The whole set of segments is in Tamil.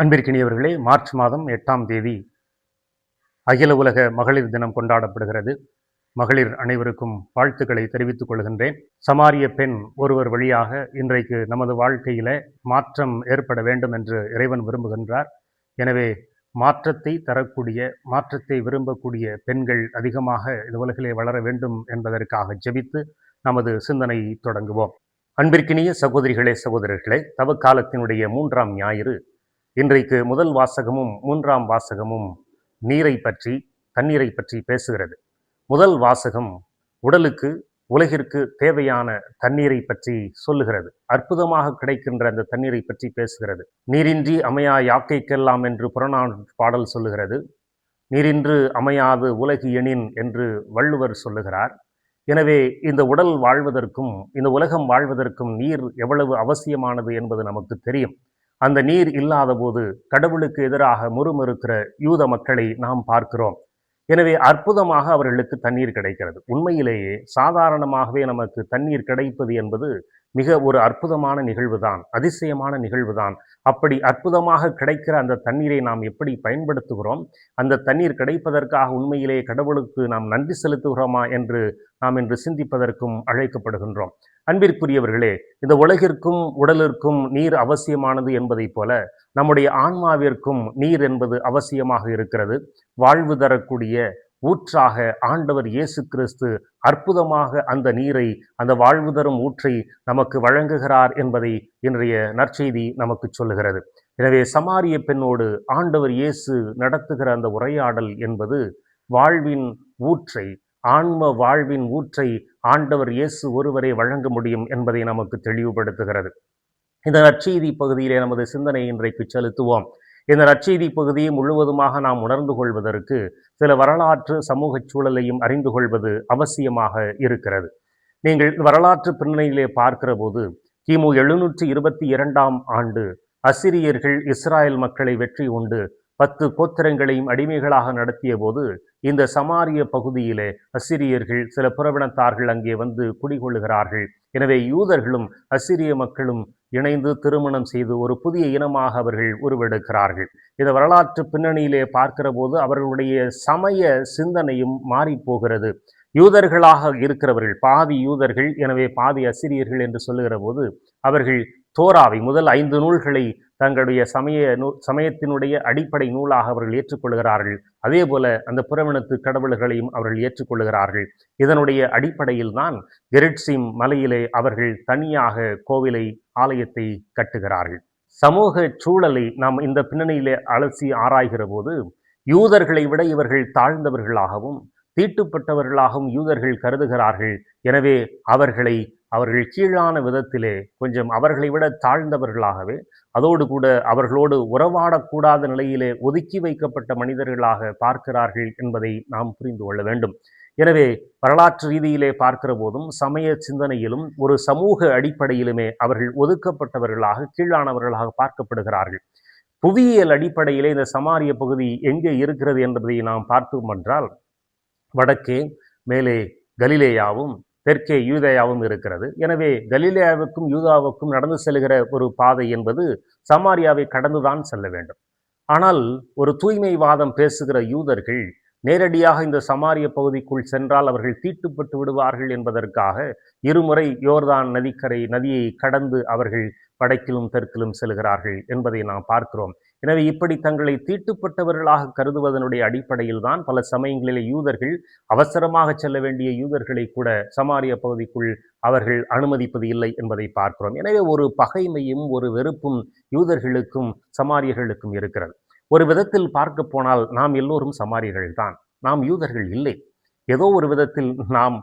அன்பிற்கினியவர்களே, மார்ச் மாதம் 8ஆம் தேதி அகில உலக மகளிர் தினம் கொண்டாடப்படுகிறது. மகளிர் அனைவருக்கும் வாழ்த்துக்களை தெரிவித்துக் கொள்கின்றேன். சமாரிய பெண் ஒருவர் வழியாக இன்றைக்கு நமது வாழ்க்கையில மாற்றம் ஏற்பட வேண்டும் என்று இறைவன் விரும்புகின்றார். எனவே மாற்றத்தை தரக்கூடிய, மாற்றத்தை விரும்பக்கூடிய பெண்கள் அதிகமாக இந்த உலகிலே வளர வேண்டும் என்பதற்காக ஜெபித்து நமது சிந்தனையை தொடங்குவோம். அன்பிற்கினிய சகோதரிகளே, சகோதரர்களே, தவக்காலத்தினுடைய 3ஆம் ஞாயிறு. இன்றைக்கு முதல் வாசகமும் 3ஆம் வாசகமும் நீரை பற்றி, தண்ணீரை பற்றி பேசுகிறது. முதல் வாசகம் உடலுக்கு, உலகிற்கு தேவையான தண்ணீரை பற்றி சொல்லுகிறது. அற்புதமாக கிடைக்கின்ற அந்த தண்ணீரை பற்றி பேசுகிறது. நீரின்றி அமையா யாக்கைக்கெல்லாம் என்று புறநானூறு பாடல் சொல்லுகிறது. நீரின்று அமையாது உலகு எனின் என்று வள்ளுவர் சொல்லுகிறார். எனவே இந்த உடல் வாழ்வதற்கும், இந்த உலகம் வாழ்வதற்கும் நீர் எவ்வளவு அவசியமானது என்பது நமக்கு தெரியும். அந்த நீர் இல்லாத போது கடவுளுக்கு எதிராக முறுமுறுக்கிற யூத மக்களை நாம் பார்க்கிறோம். எனவே அற்புதமாக அவர்களுக்கு தண்ணீர் கிடைக்கிறது. உண்மையிலேயே சாதாரணமாகவே நமக்கு தண்ணீர் கிடைப்பது என்பது மிக ஒரு அற்புதமான நிகழ்வுதான், அதிசயமான நிகழ்வுதான். அப்படி அற்புதமாக கிடைக்கிற அந்த தண்ணீரை நாம் எப்படி பயன்படுத்துகிறோம், அந்த தண்ணீர் கிடைப்பதற்காக உண்மையிலேயே கடவுளுக்கு நாம் நன்றி செலுத்துகிறோமா என்று நாம் இன்று சிந்திப்பதற்கும் அழைக்கப்படுகின்றோம். அன்பிற்குரியவர்களே, இந்த உலகிற்கும் உடலிற்கும் நீர் அவசியமானது என்பதைப் போல நம்முடைய ஆன்மாவிற்கும் நீர் என்பது அவசியமாக இருக்கிறது. வாழ்வு தரக்கூடிய ஊற்றாக ஆண்டவர் இயேசு கிறிஸ்து அற்புதமாக அந்த நீரை, அந்த வாழ்வு தரும் ஊற்றை நமக்கு வழங்குகிறார் என்பதை இன்றைய நற்செய்தி நமக்கு சொல்லுகிறது. எனவே சமாரிய பெண்ணோடு ஆண்டவர் இயேசு நடத்துகிற அந்த உரையாடல் என்பது வாழ்வின் ஊற்றை, ஆன்ம வாழ்வின் ஊற்றை ஆண்டவர் இயேசு ஒருவரை வழங்க முடியும் என்பதை நமக்கு தெளிவுபடுத்துகிறது. இந்த நற்செய்தி பகுதியிலே நமது சிந்தனை இன்றைக்கு செலுத்துவோம். இந்த நற்செய்தி பகுதியை முழுவதுமாக நாம் உணர்ந்து கொள்வதற்கு சில வரலாற்று சமூக சூழலையும் அறிந்து கொள்வது அவசியமாக இருக்கிறது. நீங்கள் வரலாற்று பின்னணியிலே பார்க்கிற போது கிமு 722ஆம் ஆண்டு அசிரியர்கள் இஸ்ராயல் மக்களை வெற்றி கொண்டு 10 கோத்திரங்களையும் அடிமைகளாக நடத்திய போது இந்த சமாரிய பகுதியிலே அசிரியர்கள், சில புறவினத்தார்கள் அங்கே வந்து குடிகொள்ளுகிறார்கள். எனவே யூதர்களும் அசிரிய மக்களும் இணைந்து திருமணம் செய்து ஒரு புதிய இனமாக அவர்கள் உருவெடுக்கிறார்கள். இந்த வரலாற்று பின்னணியிலே பார்க்கிற போது அவர்களுடைய சமய சிந்தனையும் மாறி போகிறது. யூதர்களாக இருக்கிறவர்கள் பாதி யூதர்கள், எனவே பாதி அசிரியர்கள் என்று சொல்லுகிற போது அவர்கள் தோராவை, முதல் 5 நூல்களை தங்களுடைய சமயத்தினுடைய அடிப்படை நூலாக அவர்கள் ஏற்றுக்கொள்கிறார்கள். அதே போல அந்த புறவினத்து கடவுள்களையும் அவர்கள் ஏற்றுக்கொள்கிறார்கள். இதனுடைய அடிப்படையில் தான் கெரிட்சிம் மலையிலே அவர்கள் தனியாக கோவிலை, ஆலயத்தை கட்டுகிறார்கள். சமூக சூழலை நாம் இந்த பின்னணியிலே அலசி ஆராய்கிற போது யூதர்களை விட இவர்கள் தாழ்ந்தவர்களாகவும் தீட்டுப்பட்டவர்களாகவும் யூதர்கள் கருதுகிறார்கள். எனவே அவர்கள் கீழான விதத்திலே, கொஞ்சம் அவர்களை விட தாழ்ந்தவர்களாகவே, அதோடு கூட அவர்களோடு உறவாடக்கூடாத நிலையிலே ஒதுக்கி வைக்கப்பட்ட மனிதர்களாக பார்க்கிறார்கள் என்பதை நாம் புரிந்து கொள்ள வேண்டும். எனவே வரலாற்று ரீதியிலே பார்க்கிற போதும் சமய சிந்தனையிலும் ஒரு சமூக அடிப்படையிலுமே அவர்கள் ஒதுக்கப்பட்டவர்களாக, கீழானவர்களாக பார்க்கப்படுகிறார்கள். புவியியல் அடிப்படையிலே இந்த சமாரிய பகுதி எங்கே இருக்கிறது என்பதை நாம் பார்த்தோம் என்றால், வடக்கே மேலே கலிலேயாவும் தெற்கே யூதேயாவும் இருக்கிறது. எனவே கலிலேயாவுக்கும் யூதாவுக்கும் நடந்து செல்கிற ஒரு பாதை என்பது சமாரியாவை கடந்துதான் செல்ல வேண்டும். ஆனால் ஒரு தூய்மைவாதம் பேசுகிற யூதர்கள் நேரடியாக இந்த சமாரிய பகுதிக்குள் சென்றால் அவர்கள் தீட்டுப்பட்டு விடுவார்கள் என்பதற்காக இருமுறை யோர்தான் நதியை கடந்து அவர்கள் வடக்கிலும் தெற்கிலும் செல்கிறார்கள் என்பதை நாம் பார்க்கிறோம். எனவே இப்படி தங்களை தீட்டுப்பட்டவர்களாக கருதுவதனுடைய அடிப்படையில் தான் பல சமயங்களிலே யூதர்கள், அவசரமாக செல்ல வேண்டிய யூதர்களை கூட சமாரிய பகுதிக்குள் அவர்கள் அனுமதிப்பது இல்லை என்பதை பார்க்கிறோம். எனவே ஒரு பகைமையும் ஒரு வெறுப்பும் யூதர்களுக்கும் சமாரியர்களுக்கும் இருக்கிறது. ஒரு விதத்தில் பார்க்க போனால் நாம் எல்லோரும் சமாரியர்கள் தான், நாம் யூதர்கள் இல்லை. ஏதோ ஒரு விதத்தில் நாம்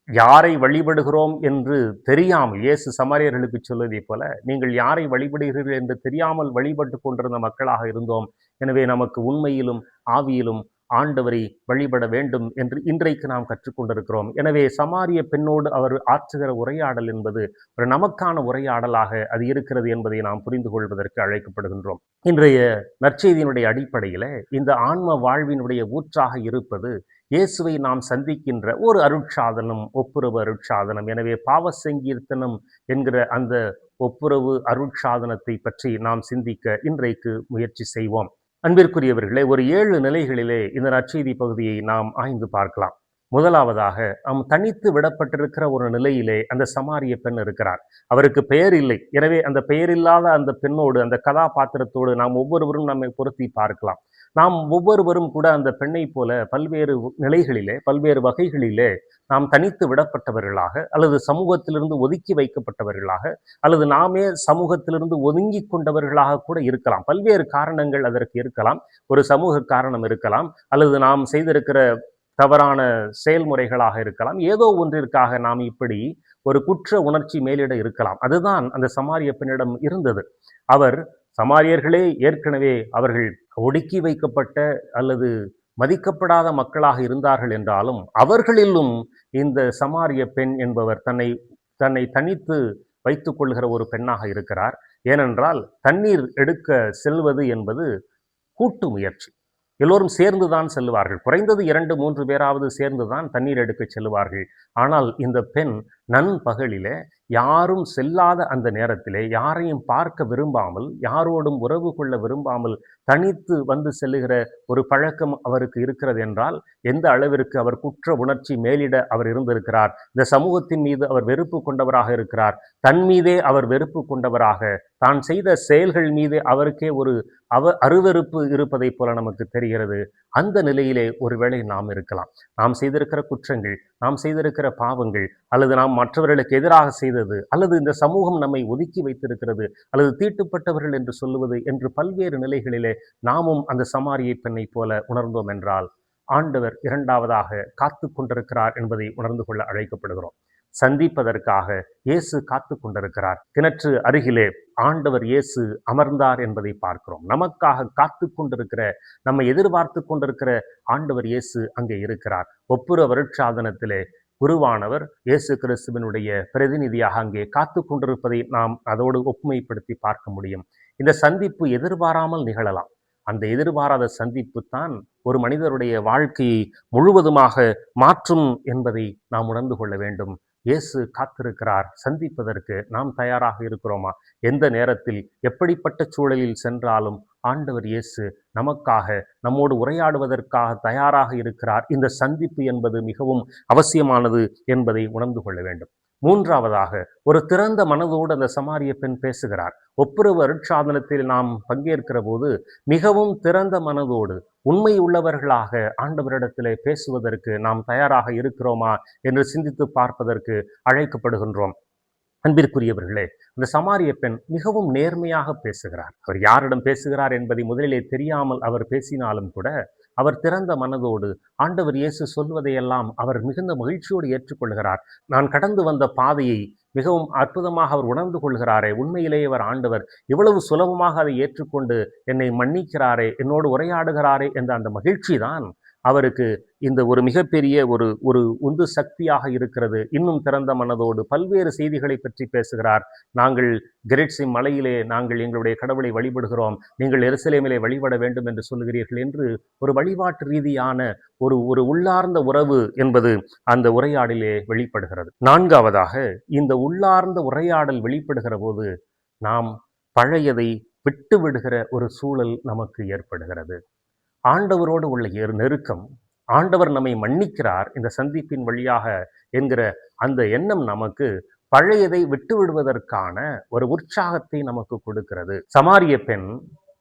யாரை வழிபடுகிறோம் என்று தெரியாமல், இயேசு சமாரியர்களுக்கு சொல்வதைப் போல, நீங்கள் யாரை வழிபடுகிறீர்கள் என்று தெரியாமல் வழிபட்டு கொண்டிருந்த மக்களாக இருந்தோம். எனவே நமக்கு உண்மையிலும் ஆவியிலும் ஆண்டவரை வழிபட வேண்டும் என்று இன்றைக்கு நாம் கற்றுக்கொண்டிருக்கிறோம். எனவே சமாரிய பெண்ணோடு அவர் ஆற்றுகிற உரையாடல் என்பது ஒரு நமக்கான உரையாடலாக அது இருக்கிறது என்பதை நாம் புரிந்து கொள்வதற்கு அழைக்கப்படுகின்றோம். இன்றைய நற்செய்தியினுடைய அடிப்படையில் இந்த ஆன்ம வாழ்வினுடைய ஊற்றாக இருப்பது இயேசுவை நாம் சந்திக்கின்ற ஒரு அருட்சாதனம், ஒப்புரவு அருட்சாதனம். எனவே பாவ சங்கீர்த்தனம் என்கிற அந்த ஒப்புரவு அருட்சாதனத்தை பற்றி நாம் சிந்திக்க இன்றைக்கு முயற்சி செய்வோம். அன்பிற்குரியவர்களே, ஒரு 7 நிலைகளிலே இந்த நற்செய்தி பகுதியை நாம் ஆய்ந்து பார்க்கலாம். முதலாவதாக, நாம் தனித்து விடப்பட்டிருக்கிற ஒரு நிலையிலே அந்த சமாரிய பெண் இருக்கிறார். அவருக்கு பெயர் இல்லை. எனவே அந்த பெயரில்லாத அந்த பெண்ணோடு, அந்த கதாபாத்திரத்தோடு நாம் ஒவ்வொருவரும் நம்மை பொருத்தி பார்க்கலாம். நாம் ஒவ்வொருவரும் கூட அந்த பெண்ணை போல பல்வேறு நிலைகளிலே, பல்வேறு வகைகளிலே நாம் தனித்து விடப்பட்டவர்களாக, அல்லது சமூகத்திலிருந்து ஒதுக்கி வைக்கப்பட்டவர்களாக, அல்லது நாமே சமூகத்திலிருந்து ஒதுங்கி கொண்டவர்களாக கூட இருக்கலாம். பல்வேறு காரணங்கள் அதற்கு இருக்கலாம். ஒரு சமூக காரணம் இருக்கலாம், அல்லது நாம் செய்திருக்கிற தவறான செயல்முறைகளாக இருக்கலாம். ஏதோ ஒன்றிற்காக நாம் இப்படி ஒரு குற்ற உணர்ச்சி மேலிட இருக்கலாம். அதுதான் அந்த சமாரிய பெண்ணிடம் இருந்தது. அவர் சமாரியர்களே ஏற்கனவே அவர்கள் ஒடுக்கி வைக்கப்பட்ட அல்லது மதிக்கப்படாத மக்களாக இருந்தார்கள் என்றாலும், அவர்களிலும் இந்த சமாரிய பெண் என்பவர் தன்னை தன்னை தனித்து வைத்துக் கொள்கிற ஒரு பெண்ணாக இருக்கிறார். ஏனென்றால் தண்ணீர் எடுக்க செல்வது என்பது கூட்டு முயற்சி. எல்லோரும் சேர்ந்துதான் செல்லுவார்கள். குறைந்தது 2, 3 பேராவது சேர்ந்துதான் தண்ணீர் எடுக்க செல்லுவார்கள். ஆனால் இந்த பெண் நண்பகலிலே, யாரும் செல்லாத அந்த நேரத்திலே, யாரையும் பார்க்க விரும்பாமல், யாரோடும் உறவு கொள்ள விரும்பாமல் தனித்து வந்து செல்லுகிற ஒரு பழக்கம் அவருக்கு இருக்கிறது என்றால், எந்த அளவிற்கு அவர் குற்ற உணர்ச்சி மேலிட அவர் இருந்திருக்கிறார். இந்த சமூகத்தின் மீது அவர் வெறுப்பு கொண்டவராக இருக்கிறார். தன் மீதே அவர் வெறுப்பு கொண்டவராக, தான் செய்த செயல்கள் மீது அவருக்கே ஒரு அருவருப்பு இருப்பதைப் போல நமக்கு தெரிகிறது. அந்த நிலையிலே ஒருவேளை நாம் இருக்கலாம். நாம் செய்திருக்கிற குற்றங்கள், நாம் செய்திருக்கிற பாவங்கள், அல்லது நாம் மற்றவர்களுக்கு எதிராக செய்தது, அல்லது இந்த சமூகம் நம்மை ஒதுக்கி வைத்திருக்கிறது, அல்லது தீட்டுப்பட்டவர்கள் என்று சொல்லுவது என்று பல்வேறு நிலைகளிலே நாமும் அந்த சமாரியை பெண்ணை போல உணர்ந்தோம் என்றால், ஆண்டவர் இரண்டாவதாக காத்து கொண்டிருக்கிறார் என்பதை உணர்ந்து கொள்ள அழைக்கப்படுகிறோம். சந்திப்பதற்காக இயேசு காத்து கொண்டிருக்கிறார். கிணற்று அருகிலே ஆண்டவர் இயேசு அமர்ந்தார் என்பதை பார்க்கிறோம். நமக்காக காத்து கொண்டிருக்கிற, நம்மை எதிர்பார்த்து கொண்டிருக்கிற ஆண்டவர் இயேசு அங்கே இருக்கிறார். ஒப்புரவு அருட்சாதனத்திலே குருவானவர் இயேசு கிறிஸ்துவினுடைய பிரதிநிதியாக அங்கே காத்து கொண்டிருப்பதை நாம் அதோடு ஒப்புமைப்படுத்தி பார்க்க முடியும். இந்த சந்திப்பு எதிர்பாராமல் நிகழலாம். அந்த எதிர்பாராத சந்திப்பு தான் ஒரு மனிதருடைய வாழ்க்கையை முழுவதுமாக மாற்றும் என்பதை நாம் உணர்ந்து கொள்ள வேண்டும். இயேசு காத்திருக்கிறார். சந்திப்பதற்கு நாம் தயாராக இருக்கிறோமா? எந்த நேரத்தில், எப்படிப்பட்ட சூழலில் சென்றாலும் ஆண்டவர் இயேசு நமக்காக, நம்மோடு உரையாடுவதற்காக தயாராக இருக்கிறார். இந்த சந்திப்பு என்பது மிகவும் அவசியமானது என்பதை உணர்ந்து கொள்ள வேண்டும். மூன்றாவதாக, ஒரு திறந்த மனதோடு அந்த சமாரிய பெண் பேசுகிறார். ஒப்புரவு அருட்சாதனத்தில் நாம் பங்கேற்கிற போது மிகவும் திறந்த மனதோடு, உண்மை உள்ளவர்களாக ஆண்டவரிடத்திலே பேசுவதற்கு நாம் தயாராக இருக்கிறோமா என்று சிந்தித்து பார்ப்பதற்கு அழைக்கப்படுகின்றோம். அன்பிற்குரியவர்களே, இந்த சமாரிய பெண் மிகவும் நேர்மையாக பேசுகிறார். அவர் யாரிடம் பேசுகிறார் என்பதை முதலிலே தெரியாமல் அவர் பேசினாலும் கூட, அவர் திறந்த மனதோடு ஆண்டவர் இயேசு சொல்வதையெல்லாம் அவர் மிகுந்த மகிழ்ச்சியோடு ஏற்றுக்கொள்கிறார். நான் கடந்து வந்த பாதையை மிகவும் அற்புதமாக அவர் உணர்ந்து கொள்கிறாரே, உண்மையிலேயே அவர் ஆண்டவர் இவ்வளவு சுலபமாக அதை ஏற்றுக்கொண்டு என்னை மன்னிக்கிறாரே, என்னோடு உரையாடுகிறாரே என்ற அந்த மகிழ்ச்சி தான் அவருக்கு இந்த ஒரு மிகப்பெரிய ஒரு உந்து சக்தியாக இருக்கிறது. இன்னும் திறந்த மனதோடு பல்வேறு செய்திகளை பற்றி பேசுகிறார். நாங்கள் கெரிட்சிம் மலையிலே நாங்கள் எங்களுடைய கடவுளை வழிபடுகிறோம், நீங்கள் எருசலேமிலே வழிபட வேண்டும் என்று சொல்லுகிறீர்கள் என்று ஒரு வழிபாட்டு ரீதியான ஒரு உள்ளார்ந்த உறவு என்பது அந்த உரையாடலே வெளிப்படுகிறது. நான்காவதாக, இந்த உள்ளார்ந்த உரையாடல் வெளிப்படுகிற போது நாம் பழையதை விட்டு விடுகிற ஒரு சூழல் நமக்கு ஏற்படுகிறது. ஆண்டவரோடு உள்ள நெருக்கம், ஆண்டவர் நம்மை மன்னிக்கிறார் இந்த சந்திப்பின் வழியாக என்கிற அந்த எண்ணம் நமக்கு பழையதை விட்டு விடுவதற்கான ஒரு உற்சாகத்தை நமக்கு கொடுக்கிறது. சமாரிய பெண்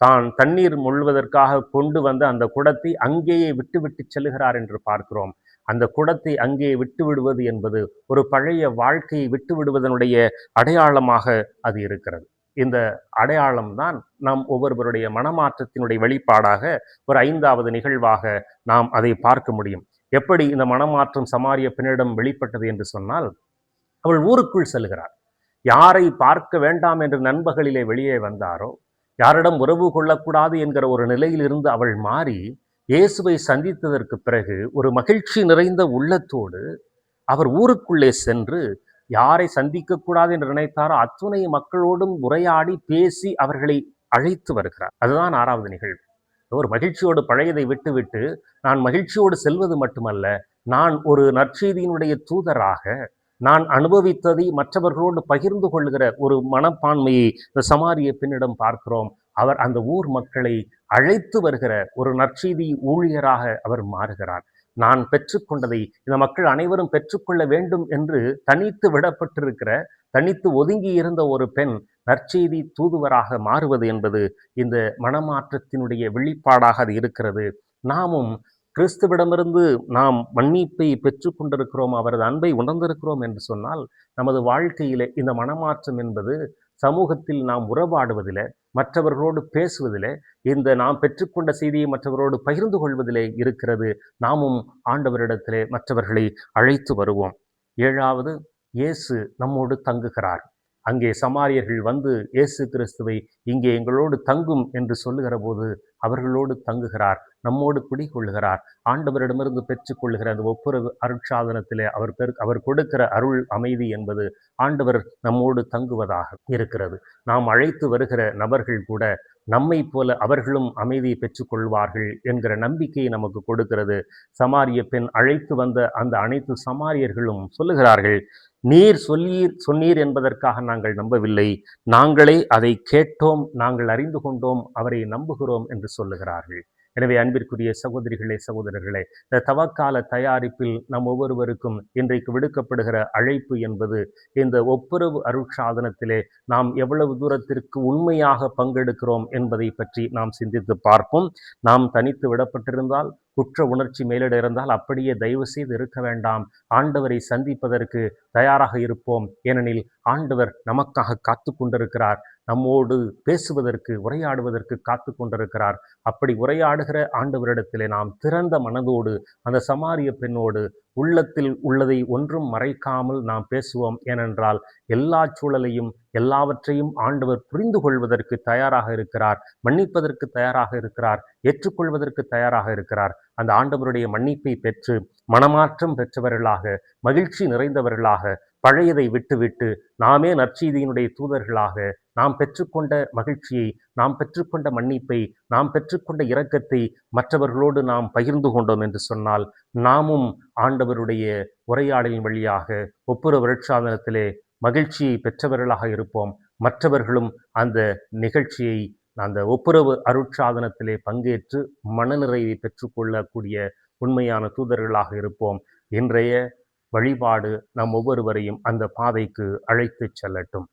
தான் தண்ணீர் மொள்வதற்காக கொண்டு வந்த அந்த குடத்தை அங்கேயே விட்டு செல்லுகிறார் என்று பார்க்கிறோம். அந்த குடத்தை அங்கே விட்டு விடுவது என்பது ஒரு பழைய வாழ்க்கையை விட்டு விடுவதனுடைய அடையாளமாக அது இருக்கிறது. இந்த அடையாளம் தான் நாம் ஒவ்வொருவருடைய மனமாற்றத்தினுடைய வெளிப்பாடாக ஒரு 5வது நிகழ்வாக நாம் அதை பார்க்க முடியும். எப்படி இந்த மனமாற்றம் சமாரிய பெண்ணிடம் வெளிப்பட்டது என்று சொன்னால், அவள் ஊருக்குள் செல்கிறார். யாரை பார்க்க வேண்டாம் என்று நண்பகலிலே வெளியே வந்தாரோ, யாரிடம் உறவு கொள்ளக்கூடாது என்கிற ஒரு நிலையிலிருந்து அவள் மாறி இயேசுவை சந்தித்ததற்கு பிறகு ஒரு மகிழ்ச்சி நிறைந்த உள்ளத்தோடு அவர் ஊருக்குள்ளே சென்று யாரை சந்திக்கக்கூடாது என்று நினைத்தாரோ அத்துணை மக்களோடும் உரையாடி பேசி அவர்களை அழைத்து வருகிறார். அதுதான் 6வது நிகழ்வு. ஒரு மகிழ்ச்சியோடு பழையதை விட்டுவிட்டு நான் மகிழ்ச்சியோடு செல்வது மட்டுமல்ல, நான் ஒரு நற்செய்தியினுடைய தூதராக, நான் அனுபவித்ததை மற்றவர்களோடு பகிர்ந்து கொள்கிற ஒரு மனப்பான்மையை இந்த சமாரிய பெண்ணிடம் பார்க்கிறோம். அவர் அந்த ஊர் மக்களை அழைத்து வருகிற ஒரு நற்செய்தி ஊழியராக அவர் மாறுகிறார். நான் பெற்றுக்கொண்டதை இந்த மக்கள் அனைவரும் பெற்றுக்கொள்ள வேண்டும் என்று தனித்து விடப்பட்டிருக்கிற, தனித்து ஒதுங்கி இருந்த ஒரு பெண் நற்செய்தி தூதுவராக மாறுவது என்பது இந்த மனமாற்றத்தினுடைய வெளிப்பாடாக அது இருக்கிறது. நாமும் கிறிஸ்துவிடமிருந்து நாம் மன்னிப்பை பெற்றுக் கொண்டிருக்கிறோம், அவரது அன்பை உணர்ந்திருக்கிறோம் என்று சொன்னால், நமது வாழ்க்கையிலே இந்த மனமாற்றம் என்பது சமூகத்தில் நாம் உறவாடுவதிலே, மற்றவர்களோடு பேசுவதிலே, இந்த நாம் பெற்றுக்கொண்ட செய்தியை மற்றவரோடு பகிர்ந்து கொள்வதிலே இருக்கிறது. நாமும் ஆண்டவரிடத்திலே மற்றவர்களை அழைத்து வருவோம். 7வது, இயேசு நம்மோடு தங்குகிறார். அங்கே சமாரியர்கள் வந்து இயேசு கிறிஸ்துவை இங்கே எங்களோடு தங்கும் என்று சொல்லுகிற போது அவர்களோடு தங்குகிறார், நம்மோடு குடிகொள்கிறார். ஆண்டவரிடமிருந்து பெற்றுக்கொள்கிற அந்த ஒப்புரவு அருட்சாதனத்திலே அவர் கொடுக்கிற அருள் அமைதி என்பது ஆண்டவர் நம்மோடு தங்குவதாக இருக்கிறது. நாம் அழைத்து வருகிற நபர்கள் கூட நம்மை போல அவர்களும் அமைதியை பெற்றுக்கொள்வார்கள் என்கிற நம்பிக்கையை நமக்கு கொடுக்கிறது. சமாரிய பெண் அழைத்து வந்த அந்த அனைத்து சமாரியர்களும் சொல்லுகிறார்கள், நீர் சொன்னீர் என்பதற்காக நாங்கள் நம்பவில்லை, நாங்களே அதை கேட்டோம், நாங்கள் அறிந்து கொண்டோம், அவரை நம்புகிறோம் என்று சொல்லுகிறார்கள். எனவே அன்பிற்குரிய சகோதரிகளே, சகோதரர்களே, இந்த தவக்கால தயாரிப்பில் நம் ஒவ்வொருவருக்கும் இன்றைக்கு விடுக்கப்படுகிற அழைப்பு என்பது இந்த ஒப்புரவு அருட்சாதனத்திலே நாம் எவ்வளவு தூரத்திற்கு உண்மையாக பங்கெடுக்கிறோம் என்பதை பற்றி நாம் சிந்தித்து பார்ப்போம். நாம் தனித்து விடப்பட்டிருந்தால், குற்ற உணர்ச்சி மேலிட இருந்தால் அப்படியே தயவு செய்து இருக்க வேண்டாம். ஆண்டவரை சந்திப்பதற்கு தயாராக இருப்போம். ஏனெனில் ஆண்டவர் நமக்காக காத்து கொண்டிருக்கிறார், நம்மோடு பேசுவதற்கு, உரையாடுவதற்கு காத்து கொண்டிருக்கிறார். அப்படி உரையாடுகிற ஆண்டவரிடத்திலே நாம் திறந்த மனதோடு அந்த சமாரிய பெண்ணோடு உள்ளத்தில் உள்ளதை ஒன்றும் மறைக்காமல் நாம் பேசுவோம். ஏனென்றால் எல்லா சூழலையும் எல்லாவற்றையும் ஆண்டவர் புரிந்து கொள்வதற்கு தயாராக இருக்கிறார், மன்னிப்பதற்கு தயாராக இருக்கிறார், ஏற்றுக்கொள்வதற்கு தயாராக இருக்கிறார். அந்த ஆண்டவருடைய மன்னிப்பை பெற்று மனமாற்றம் பெற்றவர்களாக, மகிழ்ச்சி நிறைந்தவர்களாக, பழையதை விட்டுவிட்டு நாமே நற்செய்தியினுடைய தூதர்களாக, நாம் பெற்றுக்கொண்ட மகிழ்ச்சியை, நாம் பெற்றுக்கொண்ட மன்னிப்பை, நாம் பெற்றுக்கொண்ட இரக்கத்தை மற்றவர்களோடு நாம் பகிர்ந்து கொண்டோம் என்று சொன்னால், நாமும் ஆண்டவருடைய உரையாடலின் வழியாக ஒப்புரவு அருட்சாதனத்திலே மகிழ்ச்சியை பெற்றவர்களாக இருப்போம். மற்றவர்களும் அந்த நிகழ்ச்சியை, அந்த ஒப்புரவு அருட்சாதனத்திலே பங்கேற்று மனநிறைவை பெற்றுக்கொள்ளக்கூடிய உண்மையான தூதர்களாக இருப்போம். இன்றைய வழிபாடு நம் ஒவ்வொருவரையும் அந்த பாதைக்கு அழைத்து செல்லட்டும்.